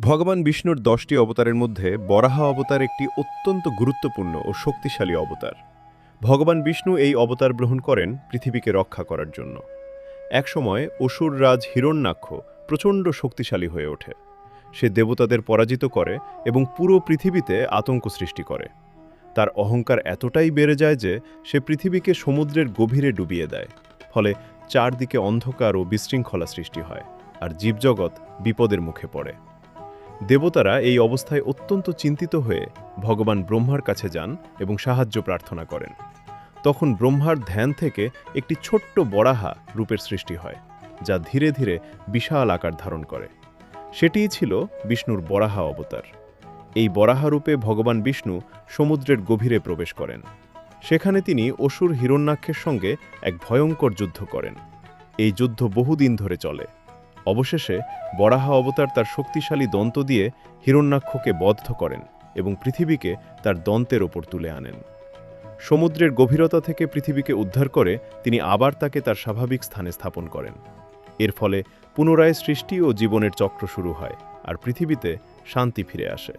ভগবান বিষ্ণুর ১০টি অবতারের মধ্যে বরাহ অবতার একটি অত্যন্ত গুরুত্বপূর্ণ ও শক্তিশালী অবতার। ভগবান বিষ্ণু এই অবতার গ্রহণ করেন পৃথিবীকে রক্ষা করার জন্য। একসময় অসুর রাজ হিরণ্যাক্ষ প্রচণ্ড শক্তিশালী হয়ে ওঠে। সে দেবতাদের পরাজিত করে এবং পুরো পৃথিবীতে আতঙ্ক সৃষ্টি করে। তার অহংকার এতটাই বেড়ে যায় যে সে পৃথিবীকে সমুদ্রের গভীরে ডুবিয়ে দেয়। ফলে চারদিকে অন্ধকার ও বিশৃঙ্খলা সৃষ্টি হয়, আর জীবজগৎ বিপদের মুখে পড়ে। দেবতারা এই অবস্থায় অত্যন্ত চিন্তিত হয়ে ভগবান ব্রহ্মার কাছে যান এবং সাহায্য প্রার্থনা করেন। তখন ব্রহ্মার ধ্যান থেকে একটি ছোট্ট বরাহা রূপের সৃষ্টি হয়, যা ধীরে ধীরে বিশাল আকার ধারণ করে। সেটিই ছিল বিষ্ণুর বরাহা অবতার। এই বরাহা রূপে ভগবান বিষ্ণু সমুদ্রের গভীরে প্রবেশ করেন। সেখানে তিনি অসুর হিরণ্যাক্ষের সঙ্গে এক ভয়ঙ্কর যুদ্ধ করেন। এই যুদ্ধ বহুদিন ধরে চলে। অবশেষে বরাহা অবতার তার শক্তিশালী দন্ত দিয়ে হিরণ্যাক্ষকে বদ্ধ করেন এবং পৃথিবীকে তার দন্তের ওপর তুলে আনেন। সমুদ্রের গভীরতা থেকে পৃথিবীকে উদ্ধার করে তিনি আবার তাকে তার স্বাভাবিক স্থানে স্থাপন করেন। এর ফলে পুনরায় সৃষ্টি ও জীবনের চক্র শুরু হয়, আর পৃথিবীতে শান্তি ফিরে আসে।